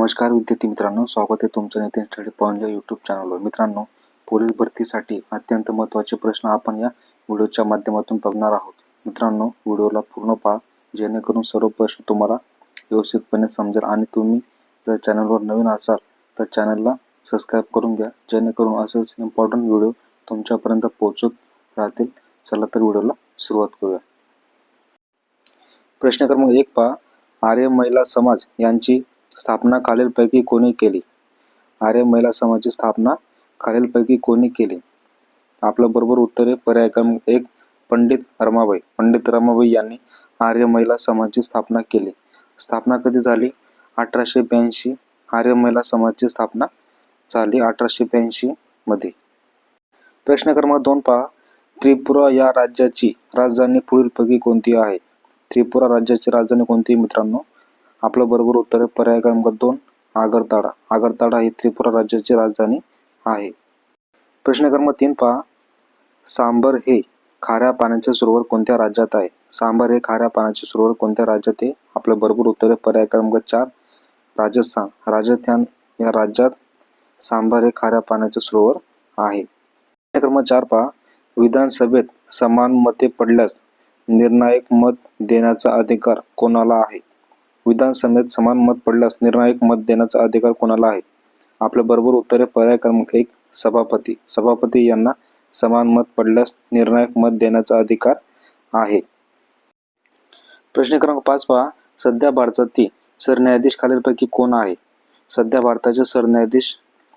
नमस्कार विद्यार्थी मित्रांनो, स्वागत आहे तुमचं नितीन स्टडी पॉइंट या यूट्यूब चॅनलवर। मित्रांनो, पोलीस भरतीसाठी अत्यंत महत्त्वाचे प्रश्न आपण या व्हिडिओच्या माध्यमातून बघणार आहोत। मित्रांनो, व्हिडिओला पूर्ण पहा जेणेकरून सर्व प्रश्न तुम्हाला व्यवस्थितपणे समजेल आणि तुम्ही जर चॅनलवर नवीन असाल तर चॅनलला सबस्क्राईब करून घ्या, जेणेकरून असेच इम्पॉर्टंट व्हिडिओ तुमच्यापर्यंत पोहोचत राहतील। चला तर व्हिडिओला सुरुवात करूया। प्रश्न क्रमांक 1 पहा, आर्य महिला समाज यांची स्थापना खालीलपैकी कोणी केली? आर्य महिला समाजाची स्थापना खालीलपैकी कोणी केली? आपलं बरोबर उत्तर आहे पर्याय क्रमांक 1 पंडित रमाबाई। पंडित रमाबाई यांनी आर्य महिला समाजाची स्थापना केली। स्थापना कधी झाली? 1882 आर्य महिला समाजाची स्थापना झाली 1882 मध्ये। प्रश्न क्रमांक 2 पहा, त्रिपुरा या राज्याची राजधानी पुढीलपैकी कोणती आहे? त्रिपुरा राज्याची राजधानी कोणती मित्रांनो? आपलं बरोबर उत्तर आहे पर्याय क्रमांक 2 आगरताळा। आगरताळा ही त्रिपुरा राज्याची राजधानी आहे। प्रश्न क्रमांक 3 पहा, सांबर हे खाऱ्या पाण्याचे सरोवर कोणत्या राज्यात आहे? सांबर हे खाऱ्या पाण्याचे सरोवर कोणत्या राज्यात आहे? आपलं बरोबर उत्तर आहे पर्याय क्रमांक 4 राजस्थान। राजस्थान या राज्यात सांबर हे खाऱ्या पाण्याचे सरोवर आहे। प्रश्न क्रमांक 4 पहा, विधानसभेत समान मते पडल्यास निर्णायक मत देण्याचा अधिकार कोणाला आहे? विधानसभेत समान मत पडल्यास निर्णायक मत देण्याचा अधिकार कोणाला आहे? आपलं बरोबर उत्तर आहे पर्याय क्रमांक 1 सभापती। सभापती यांना समान मत पडल्यास निर्णायक मत देण्याचा अधिकार आहे। प्रश्न क्रमांक 5 पहा, सध्या भारतातील सरन्यायाधीश खालीलपैकी कोण आहे? सध्या भारताचे सरन्यायाधीश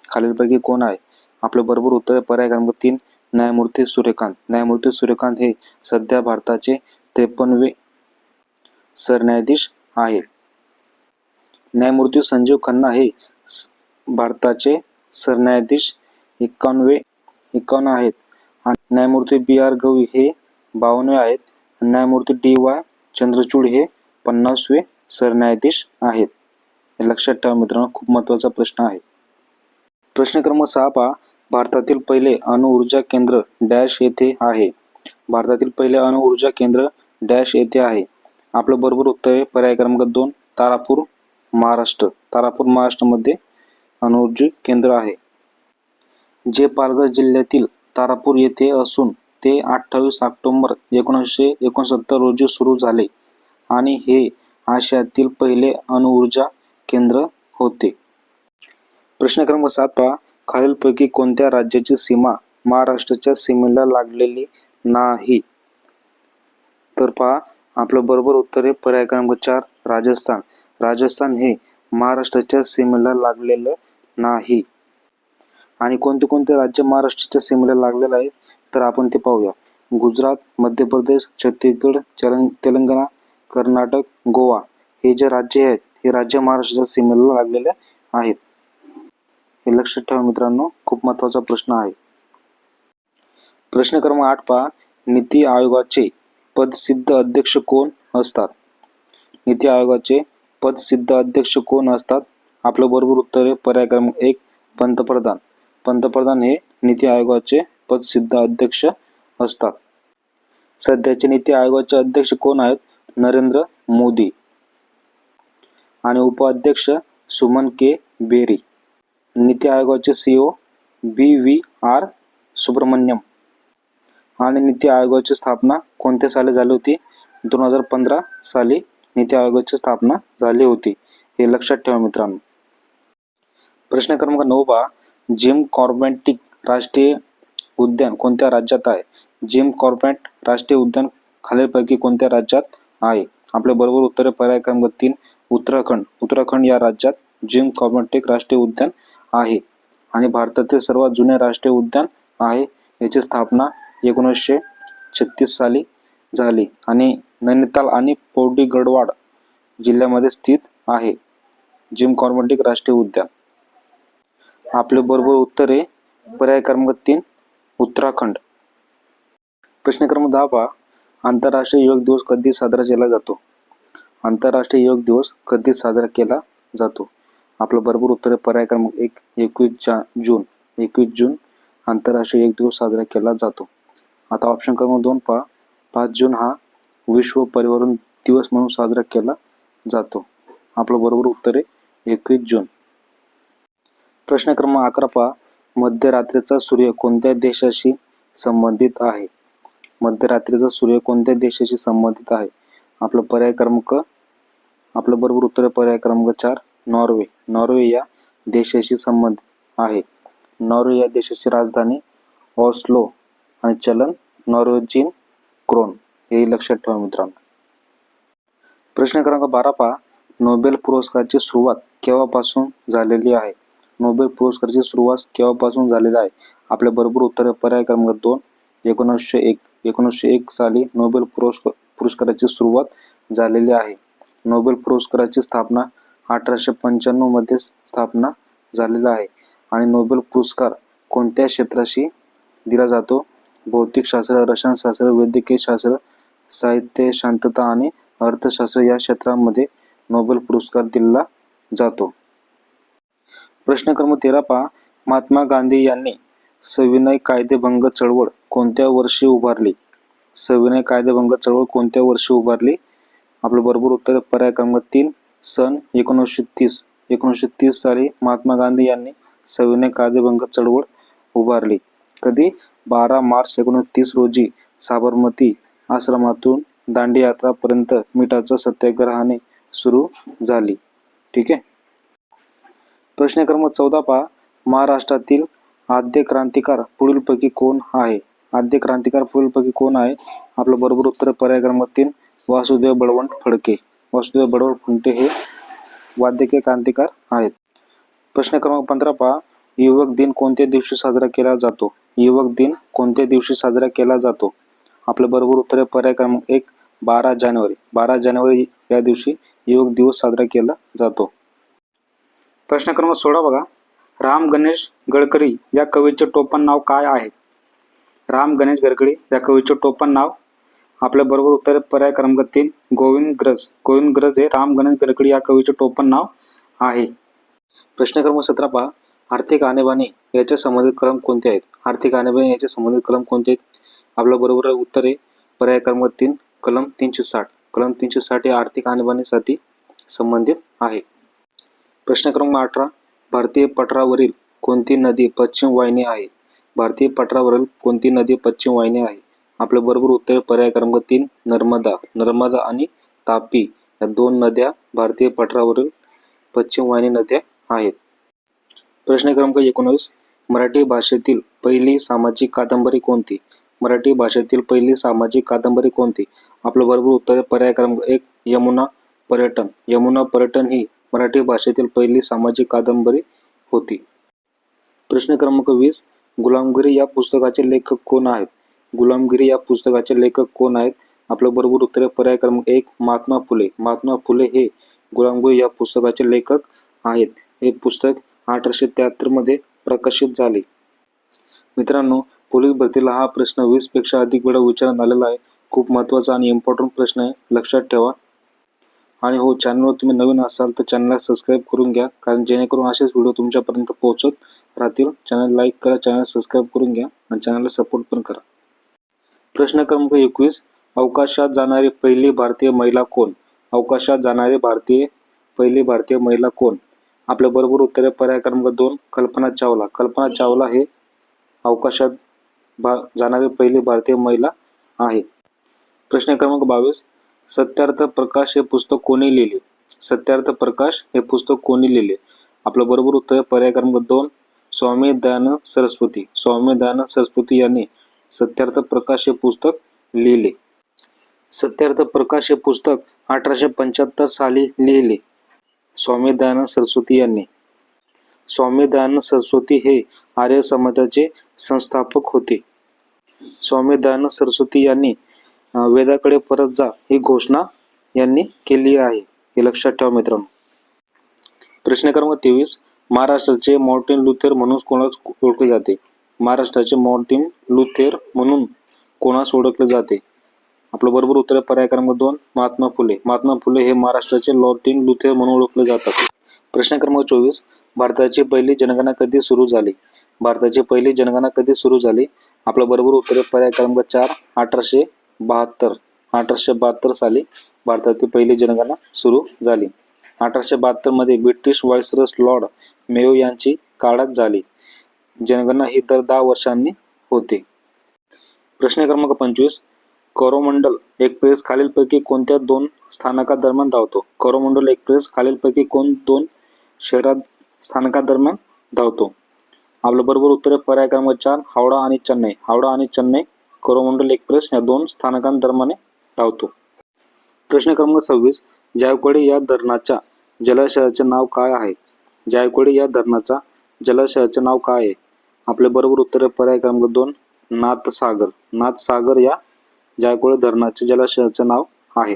खालीलपैकी कोण आहे? आपलं बरोबर उत्तर आहे पर्याय क्रमांक 3 न्यायमूर्ती सूर्यकांत। न्यायमूर्ती सूर्यकांत हे सध्या भारताचे 53वे सरन्यायाधीश आहे। न्यायमूर्ती संजीव खन्ना हे भारताचे सरन्यायाधीश 51 आहेत आणि न्यायमूर्ती बी.आर. गवई हे 52 आहेत। न्यायमूर्ती डी.वाय. चंद्रचूड हे 50वे सरन्यायाधीश आहेत। हे लक्षात ठेवा मित्रांनो, खूप महत्त्वाचा प्रश्न आहे। प्रश्न क्रमांक 6 पहा, भारतातील पहिले अणुऊर्जा केंद्र डॅश येथे आहे? भारतातील पहिले अणुऊर्जा केंद्र डॅश येथे आहे? आपलं बरोबर उत्तर आहे पर्याय क्रमांक 2 तारापूर महाराष्ट्र। तारापूर महाराष्ट्रामध्ये अणुऊर्जा केंद्र आहे, जे पालघर जिल्ह्यातील तारापूर येथे असून ते 28 ऑक्टोबर 1969 रोजी सुरू झाले आणि हे आशियातील पहिले अणुऊर्जा केंद्र होते। प्रश्न क्रमांक 7 पहा, खालीलपैकी कोणत्या राज्याची सीमा महाराष्ट्राच्या सीमेला लागलेली नाही? तर पहा, आपलं बरोबर उत्तर आहे पर्याय क्रमांक 4 राजस्थान। राजस्थान हे महाराष्ट्राच्या सीमेला लागलेलं नाही। आणि कोणते कोणते राज्य महाराष्ट्राच्या सीमेला लागलेलं आहे तर आपण ते पाहूया। गुजरात, मध्य प्रदेश, छत्तीसगड, तेलंगणा, कर्नाटक, गोवा हे जे राज्य आहेत हे राज्य महाराष्ट्राच्या सीमेला लागलेले आहेत। हे लक्षात ठेवा मित्रांनो, खूप महत्त्वाचा प्रश्न आहे। प्रश्न क्रमांक 8 पहा, नीती आयोगाचे पदसिद्ध अध्यक्ष कोण असतात? नीती आयोगाचे पदसिद्ध अध्यक्ष कोण असतात? आपलं बरोबर उत्तर आहे पर्याय क्रमांक 1 पंतप्रधान। पंतप्रधान हे नीती आयोगाचे पदसिद्ध अध्यक्ष असतात। सध्याचे नीती आयोगाचे अध्यक्ष कोण आहेत? नरेंद्र मोदी आणि उपाध्यक्ष सुमन के बेरी। नीती आयोगाचे CEO BVR सुब्रमण्यम आणि नीती आयोगाची स्थापना कोणत्या साली झाली होती? 2015 साली नीती आयोगाची स्थापना झाली होती। हे लक्षात ठेवा मित्रांनो। प्रश्न क्रमांक 9 पहा, जिम कॉर्बेट राष्ट्रीय उद्यान कोणत्या राज्यात आहे? जिम कॉर्बेट राष्ट्रीय उद्यान खालीलपैकी कोणत्या राज्यात आहे? आपले बरोबर उत्तर आहे पर्याय क्रमांक 3 उत्तराखंड। उत्तराखंड या राज्यात जिम कॉर्बेट राष्ट्रीय उद्यान आहे आणि भारतातील सर्वात जुने राष्ट्रीय उद्यान आहे। याची स्थापना 1936 साली झाली आणि नैनिताल आणि पौड़ी गढ़वाल जिल्ह्यामध्ये स्थित आहे जिम कॉर्बेट राष्ट्रीय उद्यान। आपले बरोबर उत्तर आहे पर्याय क्रमांक 3 उत्तराखंड। प्रश्न क्रमांक 10 पहा, आंतरराष्ट्रीय योग दिवस कधी साजरा केला जातो? आंतरराष्ट्रीय योग दिवस कधी साजरा केला जातो? आपलं बरोबर उत्तर आहे पर्याय क्रमांक 1 21 जून। 21 जून आंतरराष्ट्रीय योग दिवस साजरा केला जातो। आता ऑप्शन क्रमांक 2 पहा, 5 जून हा विश्व पर्यावरण दिवस म्हणून साजरा केला जातो। आपलं बरोबर उत्तर आहे 21 जून। प्रश्न क्रमांक 11 पहा. मध्यरात्रीचा सूर्य कोणत्या देशाशी संबंधित आहे? मध्यरात्रीचा सूर्य कोणत्या देशाशी संबंधित आहे? आपलं बरोबर उत्तर आहे पर्याय क्रमांक 4 नॉर्वे. नॉर्वे या देशाशी संबंधित आहे. नॉर्वे या देशाची राजधानी ऑस्लो आणि चलन नॉर्वेजियन क्रोन हे लक्षात ठेवा मित्रांनो. प्रश्न क्रमांक 12 पहा. नोबेल पुरस्काराची सुरुवात केव्हापासून झालेली आहे? नोबेल पुरस्काराची सुरुवात केव्हापासून झालेली आहे? आपल्या बरोबर उत्तर आहे पर्याय क्रमांक 2 1901. 1901 साली नोबेल पुरस्काराची सुरुवात झालेली आहे. नोबेल पुरस्काराची स्थापना 1895 मध्ये स्थापना झालेला आहे. आणि नोबेल पुरस्कार कोणत्या क्षेत्राशी दिला जातो? भौतिकशास्त्र, रसायनशास्त्र, वैद्यकीय शास्त्र, साहित्य, शांतता आणि अर्थशास्त्र या क्षेत्रांमध्ये नोबेल पुरस्कार दिला जातो. प्रश्न क्रमांक 13 पहा. महात्मा गांधी यांनी सविनय कायदेभंग चळवळ कोणत्या वर्षी उभारली? सविनय कायदेभंग चळवळ कोणत्या वर्षी उभारली? आपलं बरोबर उत्तर पर्याय क्रमांक 3 सन 1930. 1930 साली महात्मा गांधी यांनी सविनय कायदेभंग चळवळ उभारली. कधी? 12 मार्च 1930 रोजी साबरमती आश्रमातून दांडी यात्रा पर्यंत मिठाचा सत्याग्रहाने सुरू झाली. ठीक आहे. प्रश्न क्रमांक 14 पहा. महाराष्ट्रातील आद्य क्रांतिकार पुढीलपैकी कोण आहे? आद्य क्रांतिकार पुढीलपैकी कोण आहे? आपलं बरोबर उत्तर पर्याय क्रमांक 3 वासुदेव बळवंत फडके. वासुदेव बळवंत फडके हे आद्य क्रांतिकार आहेत. प्रश्न क्रमांक 15 पहा. युवक दिन कोणत्या दिवशी साजरा केला जातो? युवक दिन कोणत्या दिवशी साजरा केला जातो? आपलं बरोबर उत्तर पर्याय क्रमांक 1 12 जानेवारी. 12 जानेवारी या दिवशी युवक दिवस साजरा केला जातो. प्रश्न क्रमांक 16 बघा. राम गणेश गडकरी या कवीचे टोपण नाव काय आहे? राम गणेश गडकरी या कवीचे टोपण नाव आपलं बरोबर उत्तर पर्याय क्रमांक 3 गोविंद ग्रज. गोविंद ग्रज हे राम गणेश गडकरी या कवीचे टोपण नाव आहे. प्रश्न क्रमांक 17 पहा. आर्थिक आणीबाणी याच्या संबंधित कलम कोणते आहेत? आर्थिक आणीबाणी याच्या संबंधित कलम कोणते आहेत? आपलं बरोबर उत्तर आहे पर्याय क्रमांक 3 कलम 360. कलम 360 हे आर्थिक आणीबाणीसाठी संबंधित आहे. प्रश्न क्रमांक 18. भारतीय पठारावरील कोणती नदी पश्चिम वाहिनी आहे? भारतीय पठारावरील कोणती नदी पश्चिम वाहिनी आहे? आपलं बरोबर उत्तर पर्याय क्रमांक 3 नर्मदा. नर्मदा आणि तापी या दोन नद्या भारतीय पठारावरील पश्चिम वाहिनी नद्या आहेत. प्रश्न क्रमांक 19. मराठी भाषेतील पहिली सामाजिक कादंबरी कोणती? मराठी भाषेतील पहिली सामाजिक कादंबरी कोणती? आपलं बरोबर उत्तर पर्याय क्रमांक 1 यमुना पर्यटन. यमुना पर्यटन ही मराठी भाषेतील पहिली सामाजिक कादंबरी होती. प्रश्न क्रमांक 20. गुलामगिरी या पुस्तकाचे लेखक कोण आहेत? गुलामगिरी या पुस्तकाचे लेखक कोण आहेत? आपलं बरोबर उत्तर पर्याय क्रमांक 1 महात्मा फुले. महात्मा फुले हे गुलामगिरी या पुस्तकाचे लेखक आहेत. हे पुस्तक 1873 मध्ये प्रकाशित झाले. मित्रांनो, पोलीस भरतीला हा प्रश्न 20 पेक्षा अधिक वेळा विचारण्यात आलेला आहे. खूप महत्त्वाचा आणि इम्पॉर्टंट प्रश्न आहे, लक्षात ठेवा. आणि हो, चॅनलवर तुम्ही नवीन असाल तर चॅनलला सबस्क्राईब करून घ्या, कारण जेणेकरून असेच व्हिडिओ तुमच्यापर्यंत पोहोचत राहतील. चॅनल लाईक करा, चॅनल सबस्क्राईब करून घ्या आणि चॅनलला सपोर्ट पण करा. प्रश्न क्रमांक 21. अवकाशात जाणारी पहिली भारतीय महिला कोण? अवकाशात जाणारी पहिली भारतीय महिला कोण? आपल्या बरोबर उत्तर पर्याय क्रमांक 2 कल्पना चावला. कल्पना चावला हे अवकाशात जाणारी पहिली भारतीय महिला आहे. प्रश्न क्रमांक 22. सत्यार्थ प्रकाश हे पुस्तक कोणी लिहिले? सत्यार्थ प्रकाश हे पुस्तक कोणी लिहिले? आपलं बरोबर उत्तर पर्याय क्रमांक 2 स्वामी दयानंद सरस्वती. स्वामी दयानंद सरस्वती यांनी सत्यार्थ प्रकाश हे पुस्तक लिहिले. सत्यार्थ प्रकाश हे पुस्तक 1875 साली लिहिले. स्वामी दयानंद सरस्वती यांनी. स्वामी दयानंद सरस्वती हे आर्य समाजाचे संस्थापक होते. स्वामी दयानंद सरस्वती यांनी वेदाकडे परत जा ही घोषणा यांनी केली आहे, हे लक्षात ठेवा मित्रांनो. प्रश्न क्रमांक 23. महाराष्ट्राचे मार्टिन लुथर म्हणून कोणास ओळखले जाते? महाराष्ट्राचे मार्टिन लुथर म्हणून कोणास ओळखले जाते? आपलं बरोबर उत्तर पर्याय क्रमांक 2 महात्मा फुले. महात्मा फुले हे महाराष्ट्राचे मार्टिन लुथर म्हणून ओळखले जातात. प्रश्न क्रमांक 24. भारताची पहिली जनगणना कधी सुरू झाली? भारताची पहिली जनगणना कधी सुरू झाली? आपलं बरोबर उत्तर पर्याय क्रमांक 4 1872. 1872 साली भारतातील पहिली जनगणना सुरू झाली. 1872 मध्ये ब्रिटिश व्हाईसरॉय लॉर्ड मेयो यांची काळात झाली. जनगणना ही दर 10 वर्षांनी होते. प्रश्न क्रमांक 25. कोरोमंडल एक्सप्रेस खालीलपैकी कोणत्या 2 स्थानकादरम्यान धावतो? कोरोमंडल एक्सप्रेस खालीलपैकी कोण 2 शहरात स्थानकादरम्यान धावतो? आपलं बरोबर उत्तर आहे पर्याय क्रमांक 4 हावडा आणि चेन्नई. हावडा आणि चेन्नई कोरोमंडल एक्सप्रेस या 2 स्थानकांदरम्यान धावतो. प्रश्न क्रमांक 26. जायकवाडी या धरणाच्या जलाशयाचे नाव काय आहे? जायकवाडी या धरणाचा जलाशयाचे नाव काय आहे? आपले बरोबर उत्तर आहे पर्याय क्रमांक 2 नाथसागर. नाथसागर या जायकवाडी धरणाचे जलाशयाचे नाव आहे.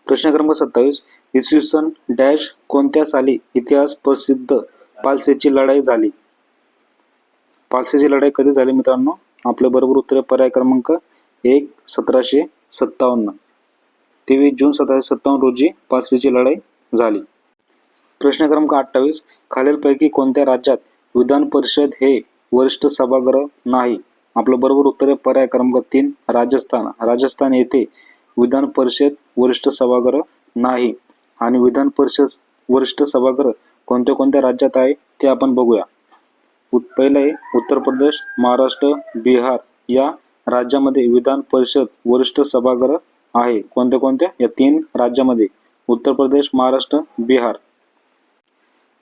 प्रश्न क्रमांक 27. इसवी सन डॅश कोणत्या साली इतिहास प्रसिद्ध पालसेची लढाई झाली? पालसेची लढाई कधी झाली मित्रांनो? आपले बरोबर उत्तर आहे पर्याय क्रमांक 1 1757. 23 जून 1757 रोजी पालसेची लढाई झाली. प्रश्न क्रमांक 28. खालीलपैकी कोणत्या राज्यात विधान परिषद हे वरिष्ठ सभागृह नाही? आपलं बरोबर उत्तर आहे पर्याय क्रमांक 3 राजस्थान. राजस्थान येथे विधान परिषद वरिष्ठ सभागृह नाही. आणि विधान परिषद वरिष्ठ सभागृह कोणत्या कोणत्या राज्यात आहे ते आपण बघूया. पहिलं आहे उत्तर प्रदेश, महाराष्ट्र, बिहार या राज्यामध्ये विधान परिषद वरिष्ठ सभागृह आहे. कोणत्या कोणत्या? या 3 राज्यामध्ये उत्तर प्रदेश, महाराष्ट्र, बिहार.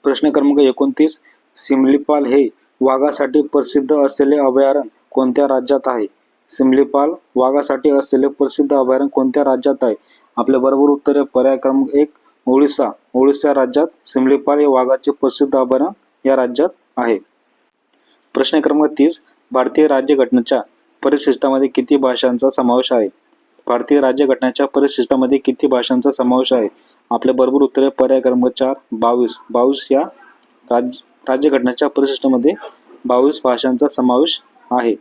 प्रश्न क्रमांक 29. सिमलीपाल हे वाघासाठी प्रसिद्ध असलेले अभयारण्य कोणत्या राज्यात आहे? सिमलीपाल वाघासाठी असलेले प्रसिद्ध अभयारण्य कोणत्या राज्यात आहे? आपले बरोबर उत्तर आहे पर्याय क्रमांक 1 ओडिसा. ओडिसा राज्यात सिमलीपाल हे वाघाचे प्रसिद्ध अभयारण्य या राज्यात आहे. प्रश्न क्रमांक 30. भारतीय राज्यघटनेच्या परिशिष्टामध्ये किती भाषांचा समावेश आहे? भारतीय राज्यघटनेच्या परिशिष्टामध्ये किती भाषांचा समावेश आहे? आपले बरोबर उत्तर आहे पर्याय क्रमांक 4 22. 22 या राज्यघटनेच्या परिशिष्टामध्ये 22 भाषांचा समावेश आहे.